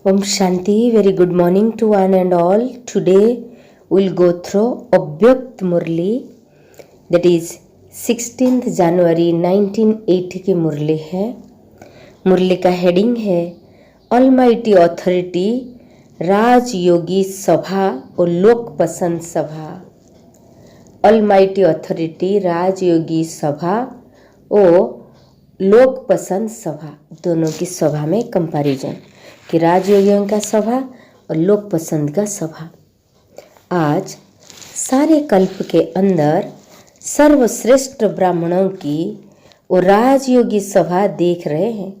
Om Shanti, very good morning to one and all. Today we'll go through Abhyakt Murli, that is 16th January 1980 की मुरली है। मुरली का heading है almighty authority, राजयोगी सभा और लोक पसंद सभा। ऑलमाइटी अथॉरिटी, राजयोगी सभा और लोक पसंद सभा, दोनों की सभा में कंपैरिजन कि राजयोगियों का सभा और लोक पसंद का सभा। आज सारे कल्प के अंदर सर्वश्रेष्ठ ब्राह्मणों की और राजयोगी सभा देख रहे हैं।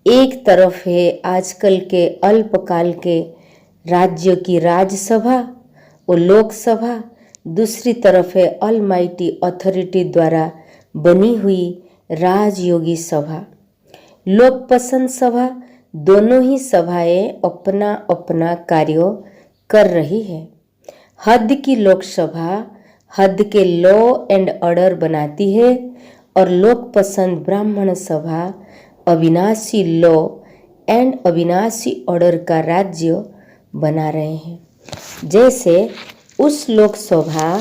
एक तरफ है आजकल के अल्पकाल के राज्यों की राजसभा और लोकसभा, दूसरी तरफ है ऑलमाइटी अथॉरिटी द्वारा बनी हुई राजयोगी सभा। लोक पसंद सभा, दोनों ही सभाएं अपना अपना कार्य कर रही है। हद की लोकसभा हद के लॉ एंड ऑर्डर बनाती है और लोक पसंद ब्राह्मण सभा अविनाशी लॉ एंड अविनाशी ऑर्डर का राज्य बना रहे हैं। जैसे उस लोकसभा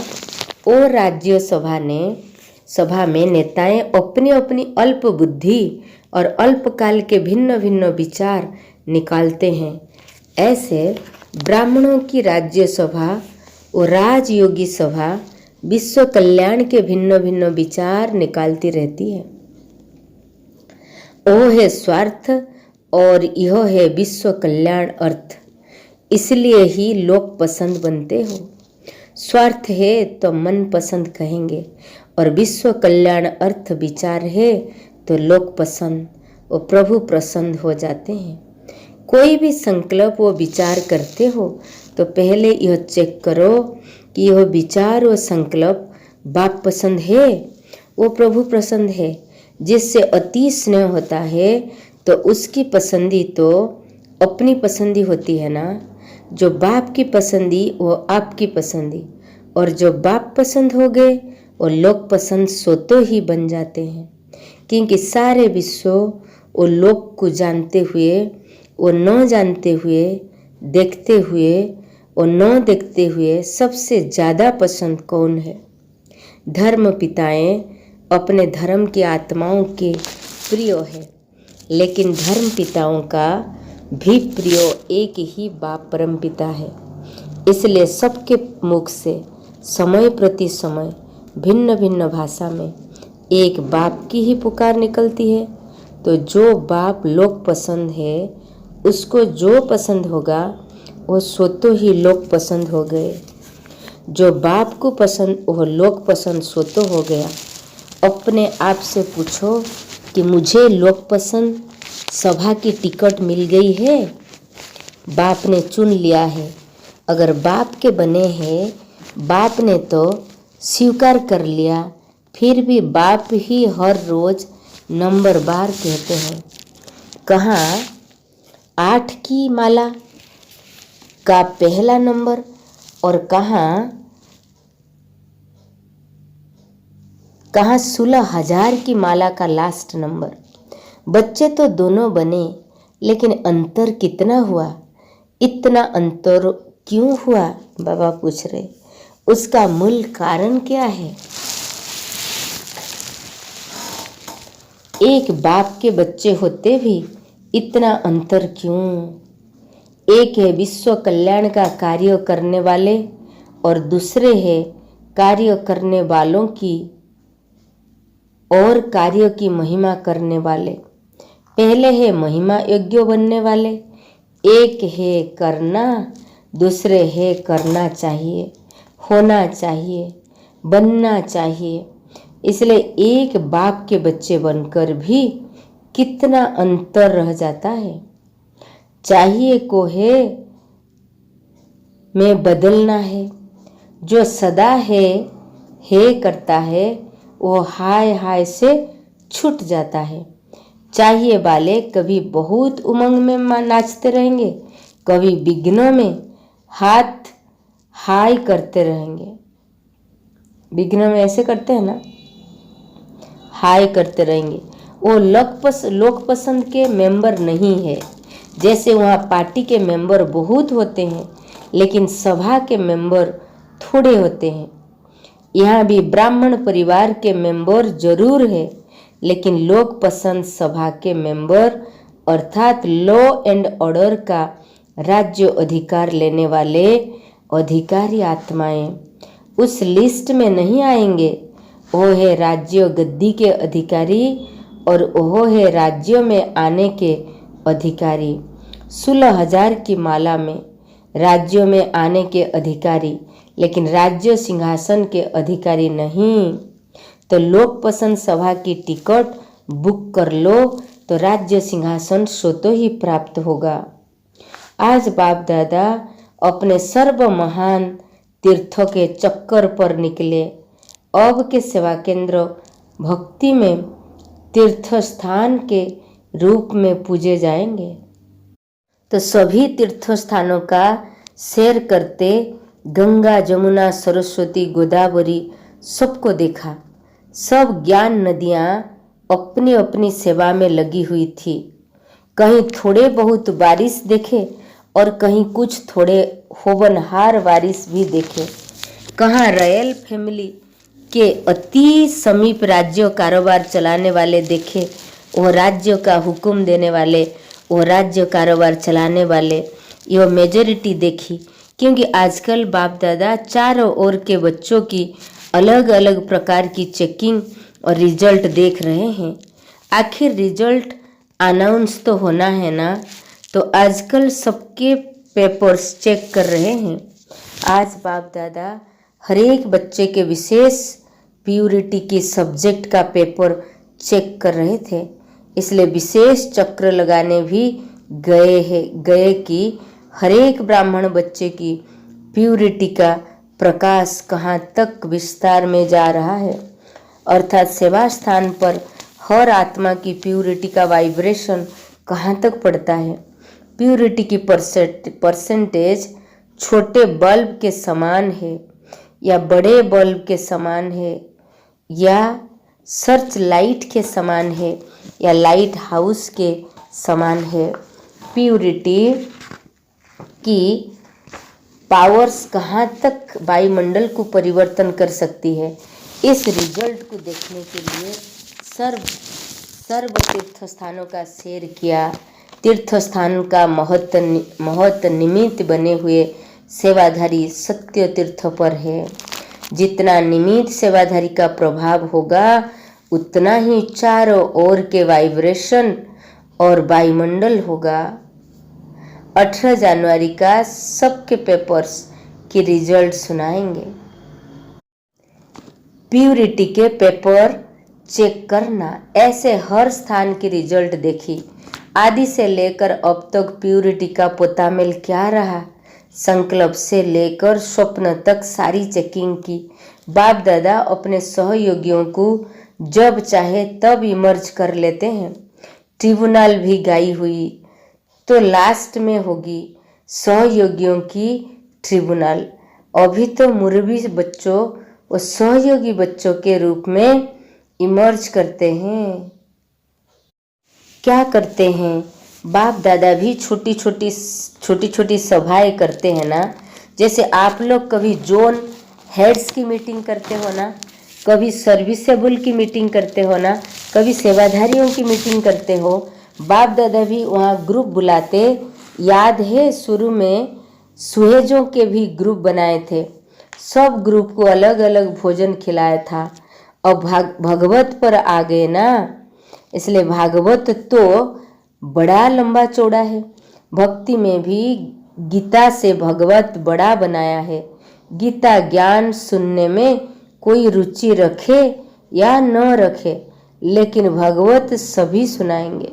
और राज्य सभा में नेताएं अपनी अपनी अल्प बुद्धि और अल्पकाल के भिन्न भिन्न विचार निकालते हैं, ऐसे ब्राह्मणों की राज्य सभा और राजयोगी सभा विश्व कल्याण के भिन्न भिन्न विचार निकालती रहती है। वो है स्वार्थ और यह है विश्व कल्याण अर्थ, इसलिए ही लोक पसंद बनते हो। स्वार्थ है तो मन पसंद कहेंगे और विश्व कल्याण अर्थ विचार है तो लोक पसंद और प्रभु प्रसन्न हो जाते हैं। कोई भी संकल्प वो विचार करते हो तो पहले यह चेक करो कि यह विचार और संकल्प बाप पसंद है, वो प्रभु प्रसन्न है। जिससे अति स्नेह होता है तो उसकी पसंदी तो अपनी पसंदी होती है ना। जो बाप की पसंदी वो आपकी पसंदी, और जो बाप पसंद हो गए वो लोक पसंद सोतो ही बन जाते हैं। क्योंकि सारे विश्व वो लोक को जानते हुए, वो न जानते हुए, देखते हुए और न देखते हुए सबसे ज़्यादा पसंद कौन है? धर्म पिताएं अपने धर्म की आत्माओं के प्रिय है, लेकिन धर्म पिताओं का भी प्रिय एक ही बाप परम पिता है। इसलिए सबके मुख से समय प्रति समय भिन्न भिन्न भाषा में एक बाप की ही पुकार निकलती है। तो जो बाप लोक पसंद है उसको जो पसंद होगा वो सोतो ही लोक पसंद हो गए। जो बाप को पसंद वो लोक पसंद सोतो हो गया। अपने आप से पूछो कि मुझे लोक पसंद सभा की टिकट मिल गई है, बाप ने चुन लिया है। अगर बाप के बने हैं, बाप ने तो स्वीकार कर लिया, फिर भी बाप ही हर रोज नंबर बार कहते हैं। कहाँ 8 की माला का पहला नंबर और कहाँ 16,000 की माला का लास्ट नंबर। बच्चे तो दोनों बने, लेकिन अंतर कितना हुआ? इतना अंतर क्यों हुआ? बाबा पूछ रहे। उसका मूल कारण क्या है? एक बाप के बच्चे होते भी इतना अंतर क्यों? एक है विश्व कल्याण का कार्य करने वाले और दूसरे है कार्य करने वालों की और कार्य की महिमा करने वाले। पहले है महिमा योग्य बनने वाले, एक है करना, दूसरे है करना चाहिए, होना चाहिए, बनना चाहिए। इसलिए एक बाप के बच्चे बनकर भी कितना अंतर रह जाता है। चाहिए को है में बदलना है। जो सदा है करता है वो हाय हाय से छूट जाता है। चाहिए वाले कभी बहुत उमंग में नाचते रहेंगे, कभी विघ्नों में हाथ हाय करते रहेंगे। विघ्नों में ऐसे करते हैं ना, हाय करते रहेंगे। वो लोक पसंद के मेंबर नहीं है। जैसे वहाँ पार्टी के मेंबर बहुत होते हैं लेकिन सभा के मेंबर थोड़े होते हैं, यहाँ भी ब्राह्मण परिवार के मेंबर जरूर है लेकिन लोक पसंद सभा के मेंबर अर्थात लॉ एंड ऑर्डर का राज्य अधिकार लेने वाले अधिकारी आत्माएं उस लिस्ट में नहीं आएंगे। वो है राज्य गद्दी के अधिकारी और वो है राज्यों में आने के अधिकारी। 16,000 की माला में राज्यों में आने के अधिकारी लेकिन राज्य सिंहासन के अधिकारी नहीं। तो लोक पसंद सभा की टिकट बुक कर लो तो राज्य सिंहासन स्वतः ही प्राप्त होगा। आज बाप दादा अपने सर्व महान तीर्थों के चक्कर पर निकले। अब के सेवा केंद्र भक्ति में तीर्थ स्थान के रूप में पूजे जाएंगे। तो सभी तीर्थ स्थानों का सैर करते गंगा जमुना सरस्वती गोदावरी सबको देखा। सब ज्ञान नदियाँ अपनी अपनी सेवा में लगी हुई थी। कहीं थोड़े बहुत बारिश देखे और कहीं कुछ थोड़े होवनहार बारिश भी देखे। कहाँ रॉयल फैमिली के अति समीप राज्य कारोबार चलाने वाले देखे, वो राज्य का हुक्म देने वाले, वो राज्य कारोबार चलाने वाले, यह मेजॉरिटी देखी। क्योंकि आजकल बाप दादा चारों ओर के बच्चों की अलग अलग प्रकार की चेकिंग और रिजल्ट देख रहे हैं। आखिर रिजल्ट अनाउंस तो होना है ना, तो आजकल सबके पेपर्स चेक कर रहे हैं। आज बाप दादा हर एक बच्चे के विशेष प्यूरिटी की सब्जेक्ट का पेपर चेक कर रहे थे, इसलिए विशेष चक्र लगाने भी गए कि हर एक ब्राह्मण बच्चे की प्यूरिटी का प्रकाश कहाँ तक विस्तार में जा रहा है, अर्थात सेवा स्थान पर हर आत्मा की प्यूरिटी का वाइब्रेशन कहाँ तक पड़ता है। प्यूरिटी की परसेंटेज छोटे बल्ब के समान है या बड़े बल्ब के समान है या सर्च लाइट के समान है या लाइट हाउस के समान है। प्यूरिटी की पावर्स कहाँ तक वायुमंडल को परिवर्तन कर सकती है, इस रिजल्ट को देखने के लिए सर्व तीर्थ स्थानों का सैर किया। तीर्थ स्थान का महत्व निमित्त बने हुए सेवाधारी सत्य तीर्थ पर है। जितना निमित्त सेवाधारी का प्रभाव होगा उतना ही चारों ओर के वाइब्रेशन और वायुमंडल होगा। 18 जनवरी का सबके पेपर्स की रिजल्ट सुनाएंगे। प्यूरिटी के पेपर चेक करना, ऐसे हर स्थान की रिजल्ट देखी। आदि से लेकर अब तक प्यूरिटी का पोतामेल क्या रहा, संकल्प से लेकर स्वप्न तक सारी चेकिंग की। बाप दादा अपने सहयोगियों को जब चाहे तब इमर्ज कर लेते हैं। ट्रिब्यूनल भी गाई हुई तो लास्ट में होगी सहयोगियों की ट्रिब्यूनल। अभी तो मुरबी बच्चों और सहयोगी बच्चों के रूप में इमर्ज करते हैं। क्या करते हैं, बाप दादा भी छोटी छोटी सभाएं करते हैं ना। जैसे आप लोग कभी जोन हेड्स की मीटिंग करते हो ना, कभी सर्विसेबल की मीटिंग करते हो ना, कभी सेवाधारियों की मीटिंग करते हो। बाप दादा भी वहाँ ग्रुप बुलाते। याद है शुरू में सुहेजों के भी ग्रुप बनाए थे, सब ग्रुप को अलग अलग भोजन खिलाया था। अब भागवत पर आ गए ना, इसलिए भागवत तो बड़ा लंबा चौड़ा है। भक्ति में भी गीता से भगवत बड़ा बनाया है। गीता ज्ञान सुनने में कोई रुचि रखे या न रखे, लेकिन भगवत सभी सुनाएंगे।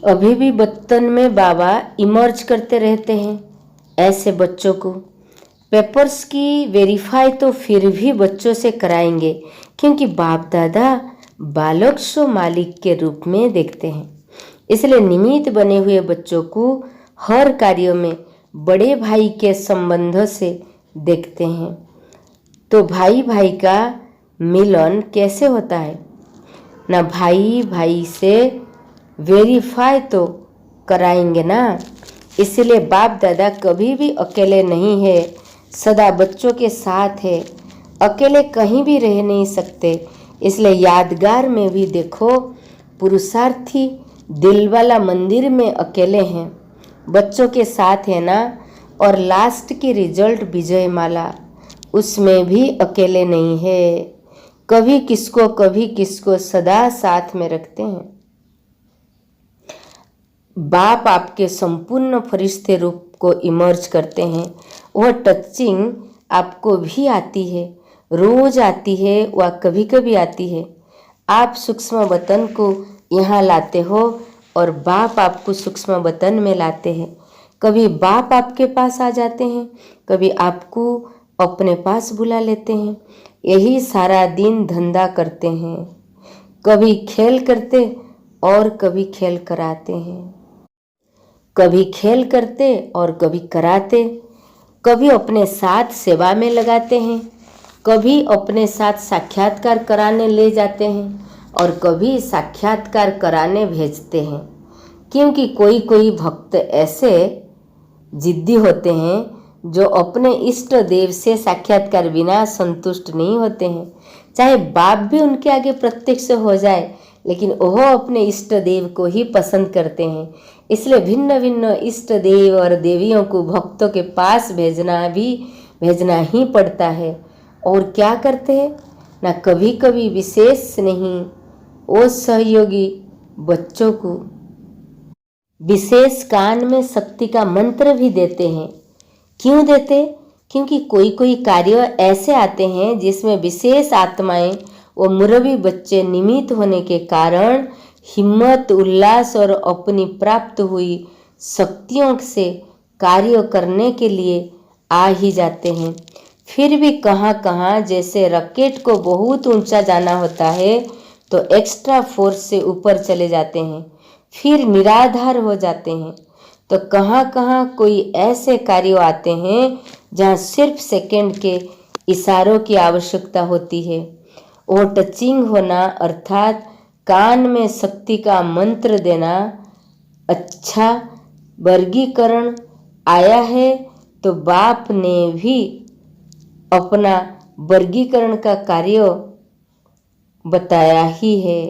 अभी भी बचपन में बाबा इमर्ज करते रहते हैं ऐसे बच्चों को। पेपर्स की वेरीफाई तो फिर भी बच्चों से कराएंगे, क्योंकि बाप दादा बालक को मालिक के रूप में देखते हैं। इसलिए निमित्त बने हुए बच्चों को हर कार्य में बड़े भाई के संबंध से देखते हैं। तो भाई भाई का मिलन कैसे होता है ना, भाई भाई से वेरीफाई तो कराएंगे ना। इसलिए बाप दादा कभी भी अकेले नहीं है, सदा बच्चों के साथ है, अकेले कहीं भी रह नहीं सकते। इसलिए यादगार में भी देखो, पुरुषार्थी दिलवाला मंदिर में अकेले हैं, बच्चों के साथ है ना। और लास्ट की रिजल्ट विजय माला, उसमें भी अकेले नहीं है, कभी किसको सदा साथ में रखते हैं। बाप आपके संपूर्ण फरिश्ते रूप को इमर्ज करते हैं। वह टचिंग आपको भी आती है, रोज आती है, वह कभी कभी आती है। आप सूक्ष्म वतन को यहाँ लाते हो और बाप आपको सूक्ष्म वतन में लाते हैं। कभी बाप आपके पास आ जाते हैं, कभी आपको अपने पास बुला लेते हैं। यही सारा दिन धंधा करते हैं, कभी खेल करते और कभी खेल कराते हैं, कभी खेल करते और कभी कराते, कभी अपने साथ सेवा में लगाते हैं, कभी अपने साथ साक्षात्कार कराने ले जाते हैं और कभी साक्षात्कार कराने भेजते हैं। क्योंकि कोई कोई भक्त ऐसे जिद्दी होते हैं जो अपने इष्ट देव से साक्षात्कार बिना संतुष्ट नहीं होते हैं। चाहे बाप भी उनके आगे प्रत्यक्ष हो जाए, लेकिन वह अपने इष्ट देव को ही पसंद करते हैं। इसलिए भिन्न भिन्न इष्ट देव और देवियों को भक्तों के पास भेजना ही पड़ता है। और क्या करते हैं ना, कभी कभी विशेष नहीं, वो सहयोगी बच्चों को विशेष कान में शक्ति का मंत्र भी देते हैं। क्यों देते? क्योंकि कोई कोई कार्य ऐसे आते हैं जिसमें विशेष आत्माएं व मुरबी बच्चे निमित्त होने के कारण हिम्मत, उल्लास और अपनी प्राप्त हुई शक्तियों से कार्य करने के लिए आ ही जाते हैं। फिर भी कहाँ कहाँ जैसे रॉकेट को बहुत ऊंचा जाना होता है तो एक्स्ट्रा फोर्स से ऊपर चले जाते हैं, फिर निराधार हो जाते हैं। तो कहाँ कहाँ कोई ऐसे कार्य आते हैं जहाँ सिर्फ सेकंड के इशारों की आवश्यकता होती है। वो टचिंग होना अर्थात कान में शक्ति का मंत्र देना। अच्छा वर्गीकरण आया है तो बाप ने भी अपना वर्गीकरण का कार्य बताया ही है।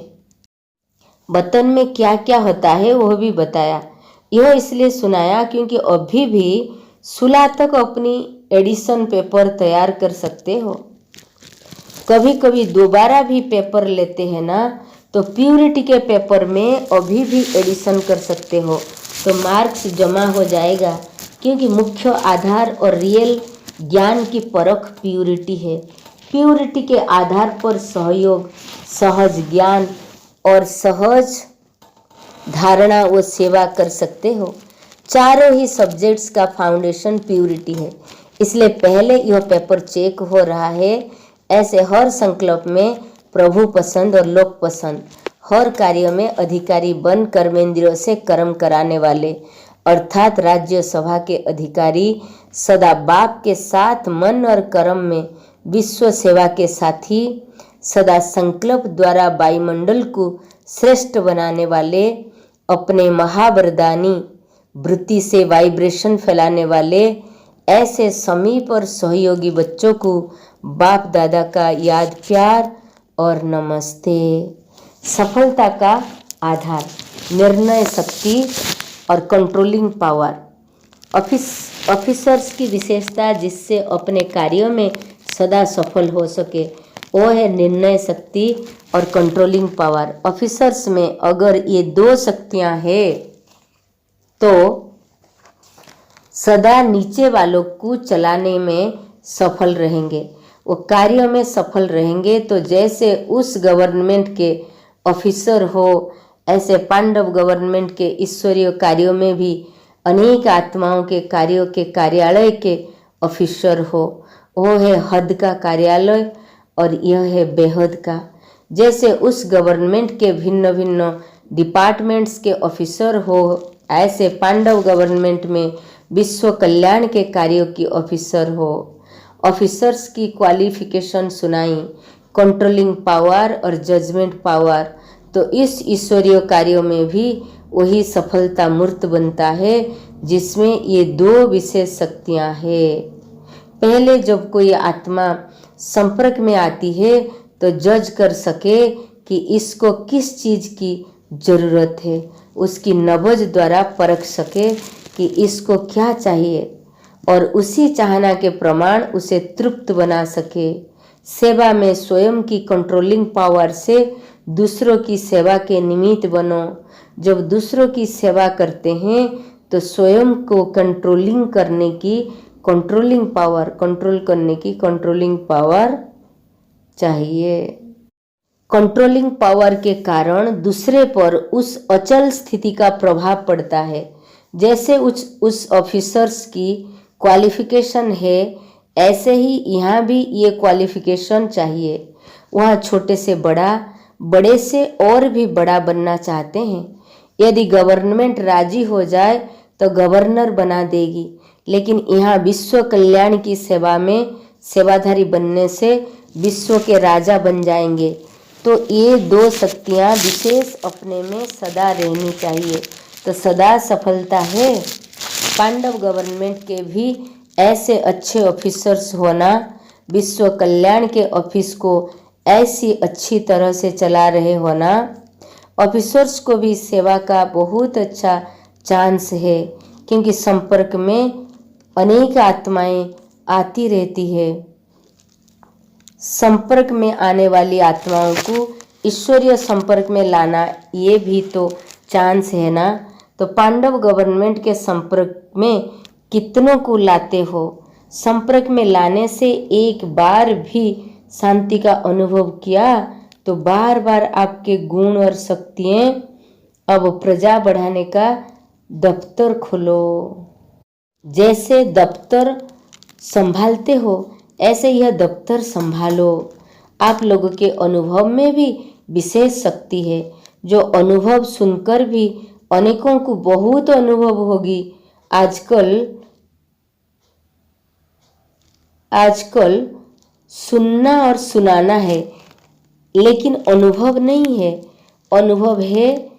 वतन में क्या क्या होता है वह भी बताया। यह इसलिए सुनाया क्योंकि अभी भी 16 तक अपनी एडिशन पेपर तैयार कर सकते हो। कभी कभी दोबारा भी पेपर लेते हैं ना, तो प्यूरिटी के पेपर में अभी भी एडिशन कर सकते हो, तो मार्क्स जमा हो जाएगा। क्योंकि मुख्य आधार और रियल ज्ञान की परख प्यूरिटी है। प्यूरिटी के आधार पर सहयोग, सहज ज्ञान और सहज धारणा व सेवा कर सकते हो। चारों ही सब्जेक्ट्स का फाउंडेशन प्यूरिटी है। इसलिए पहले यह पेपर चेक हो रहा है। ऐसे हर संकल्प में प्रभु पसंद और लोक पसंद, हर कार्य में अधिकारी बन कर्मेंद्रियों से कर्म कराने वाले अर्थात राज्य सभा के अधिकारी सदा बाप के साथ मन और कर्म में विश्व सेवा के साथी, सदा संकल्प द्वारा वायुमंडल को श्रेष्ठ बनाने वाले, अपने महावरदानी वृत्ति से वाइब्रेशन फैलाने वाले, ऐसे समीप और सहयोगी बच्चों को बाप दादा का याद, प्यार और नमस्ते। सफलता का आधार निर्णय शक्ति और कंट्रोलिंग पावर। ऑफिसर्स की विशेषता जिससे अपने कार्यों में सदा सफल हो सके वो है निर्णय शक्ति और कंट्रोलिंग पावर। ऑफिसर्स में अगर ये दो शक्तियां हैं तो सदा नीचे वालों को चलाने में सफल रहेंगे, वो कार्यों में सफल रहेंगे। तो जैसे उस गवर्नमेंट के ऑफिसर हो, ऐसे पांडव गवर्नमेंट के ईश्वरीय कार्यों में भी अनेक आत्माओं के कार्यों के कार्यालय के ऑफिसर हो। वो है हद का कार्यालय और यह है बेहद का। जैसे उस गवर्नमेंट के भिन्न भिन्न डिपार्टमेंट्स के ऑफिसर हो, ऐसे पांडव गवर्नमेंट में विश्व कल्याण के कार्यों की ऑफिसर हो। ऑफिसर्स की क्वालिफिकेशन सुनाई, कंट्रोलिंग पावर और जजमेंट पावर। तो इस ईश्वरीय कार्यों में भी वही सफलता मूर्त बनता है, जिसमें ये दो विशेष शक्तियां हैं। पहले जब कोई आत्मा संपर्क में आती है तो जज कर सके कि इसको किस चीज की जरूरत है, उसकी नब्ज द्वारा परख सके कि इसको क्या चाहिए और उसी चाहना के प्रमाण उसे तृप्त बना सके। सेवा में स्वयं की कंट्रोलिंग पावर से दूसरों की सेवा के निमित्त बनो। जब दूसरों की सेवा करते हैं तो स्वयं को कंट्रोलिंग करने की कंट्रोलिंग पावर चाहिए। कंट्रोलिंग पावर के कारण दूसरे पर उस अचल स्थिति का प्रभाव पड़ता है। जैसे उस ऑफिसर्स की क्वालिफिकेशन है, ऐसे ही यहाँ भी ये क्वालिफिकेशन चाहिए। वह छोटे से बड़ा, बड़े से और भी बड़ा बनना चाहते हैं। यदि गवर्नमेंट राजी हो जाए तो गवर्नर बना देगी, लेकिन यहाँ विश्व कल्याण की सेवा में सेवाधारी बनने से विश्व के राजा बन जाएंगे। तो ये दो शक्तियाँ विशेष अपने में सदा रहनी चाहिए, तो सदा सफलता है। पांडव गवर्नमेंट के भी ऐसे अच्छे ऑफिसर्स होना, विश्व कल्याण के ऑफिस को ऐसी अच्छी तरह से चला रहे होना। ऑफिसर्स को भी सेवा का बहुत अच्छा चांस है, क्योंकि संपर्क में अनेक आत्माएं आती रहती है। संपर्क में आने वाली आत्माओं को ईश्वरीय संपर्क में लाना, ये भी तो चांस है ना। तो पांडव गवर्नमेंट के संपर्क में कितनों को लाते हो? संपर्क में लाने से एक बार भी शांति का अनुभव किया तो बार बार आपके गुण और शक्तियाँ। अब प्रजा बढ़ाने का दफ्तर खोलो। जैसे दफ्तर संभालते हो ऐसे यह दफ्तर संभालो। आप लोगों के अनुभव में भी विशेष शक्ति है, जो अनुभव सुनकर भी अनेकों को बहुत अनुभव होगी। आजकल सुनना और सुनाना है, लेकिन अनुभव नहीं है। अनुभव है,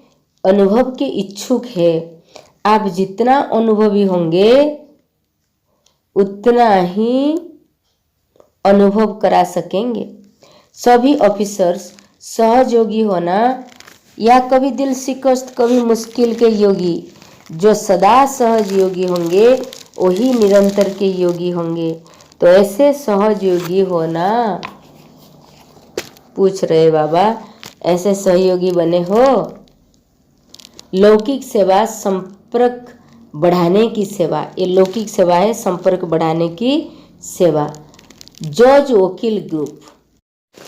अनुभव के इच्छुक है। आप जितना अनुभवी होंगे उतना ही अनुभव करा सकेंगे। सभी ऑफिसर्स सहयोगी होना, या कभी दिल शिकस्त कभी मुश्किल के योगी। जो सदा सहयोगी होंगे वही निरंतर के योगी होंगे। तो ऐसे सहयोगी होना। पूछ रहे बाबा, ऐसे सहयोगी बने हो? लौकिक सेवा संपर्क बढ़ाने की सेवा, ये लौकिक सेवा है, संपर्क बढ़ाने की सेवा। जज वकील ग्रुप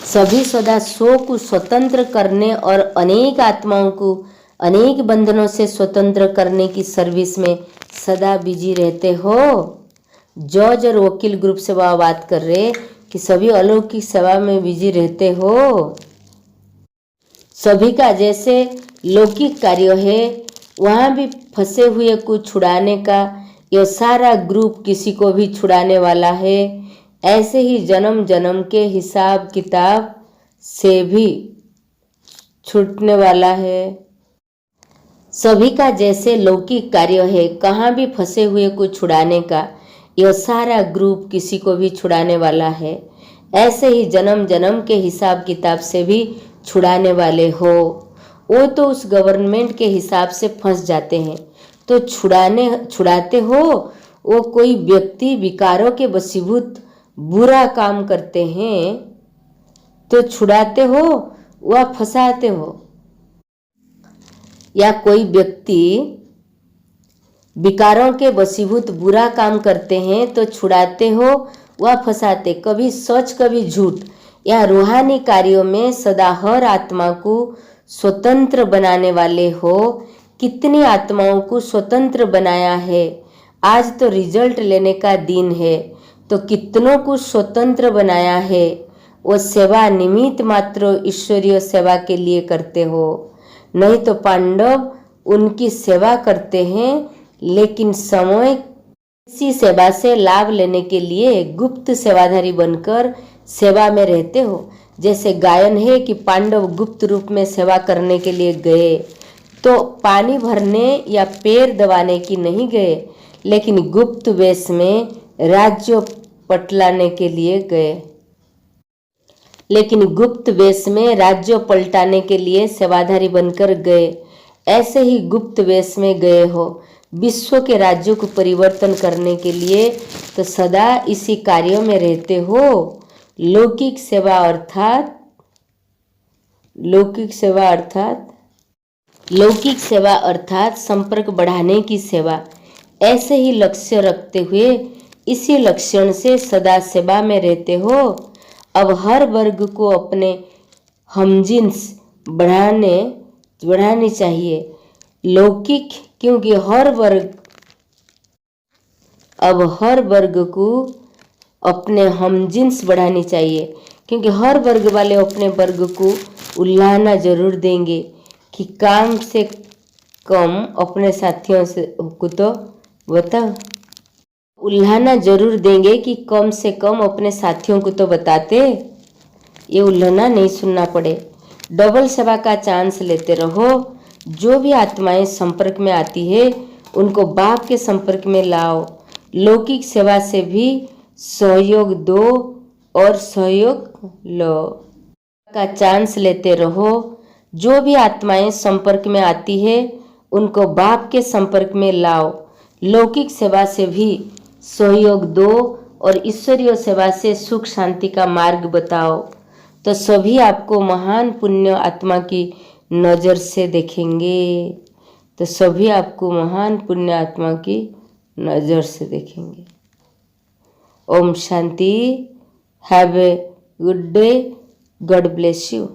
सभी सदस्यों को स्वतंत्र करने और अनेक आत्माओं को अनेक बंधनों से स्वतंत्र करने की सर्विस में सदा बिजी रहते हो। जज और वकील ग्रुप से बात कर रहे कि सभी अलौकिक सेवा में बिजी रहते हो। सभी का जैसे लौकिक कार्य है, वहाँ भी फंसे हुए को छुड़ाने का यह सारा ग्रुप किसी को भी छुड़ाने वाला है। ऐसे ही जन्म जन्म के हिसाब किताब से भी छूटने वाला है। सभी का जैसे लौकिक कार्य है, कहाँ भी फंसे हुए को छुड़ाने का यह सारा ग्रुप किसी को भी छुड़ाने वाला है। ऐसे ही जन्म जन्म के हिसाब किताब से भी छुड़ाने वाले हो। वो तो उस गवर्नमेंट के हिसाब से फंस जाते हैं, तो छुड़ाते हो। वो कोई व्यक्ति विकारों के वशीभूत बुरा काम करते हैं तो छुड़ाते हो, वह फंसाते हो। या कोई व्यक्ति विकारों के वशीभूत बुरा काम करते हैं तो छुड़ाते हो, वह फंसाते। कभी सच कभी झूठ। या रूहानी कार्यों में सदा हर आत्मा को स्वतंत्र बनाने वाले हो। कितनी आत्माओं को स्वतंत्र बनाया है। आज तो रिजल्ट लेने का दिन है, तो कितनों को स्वतंत्र बनाया है। वो सेवा निमित्त मात्र ईश्वरीय सेवा के लिए करते हो। नहीं तो पांडव उनकी सेवा करते हैं, लेकिन समय इसी सेवा से लाभ लेने के लिए गुप्त सेवाधारी बनकर सेवा में रहते हो। जैसे गायन है कि पांडव गुप्त रूप में सेवा करने के लिए गए, तो पानी भरने या पैर दबाने की नहीं गए, लेकिन गुप्त वेश में राज्य पलटाने के लिए गए। लेकिन गुप्त वेश में राज्य पलटाने के लिए सेवाधारी बनकर गए। ऐसे ही गुप्त वेश में गए हो विश्व के राज्यों को परिवर्तन करने के लिए, तो सदा इसी कार्यों में रहते हो। लौकिक सेवा अर्थात संपर्क बढ़ाने की सेवा। ऐसे ही लक्ष्य रखते हुए इसी लक्षण से सदा सेवा में रहते हो। अब हर वर्ग को अपने हमजिन्स बढ़ानी चाहिए। लौकिक क्योंकि हर वर्ग को अपने हमजिन्स बढ़ानी चाहिए, क्योंकि हर वर्ग वाले अपने वर्ग को उल्लाहना जरूर देंगे कि कम से कम अपने साथियों को तो बताओ। उल्लाहना जरूर देंगे कि कम से कम अपने साथियों को तो बताते, ये उल्लाहना नहीं सुनना पड़े। डबल सेवा का चांस लेते रहो। जो भी आत्माएं संपर्क में आती है उनको बाप के संपर्क में लाओ। लौकिक सेवा से भी सहयोग दो और सहयोग लो का चांस लेते रहो। जो भी आत्माएं संपर्क में आती है उनको बाप के संपर्क में लाओ। लौकिक सेवा से भी सहयोग दो और ईश्वरीय सेवा से सुख शांति का मार्ग बताओ, तो सभी आपको महान पुण्य आत्मा की नज़र से देखेंगे। ओम शांति। Have a good day. God bless you.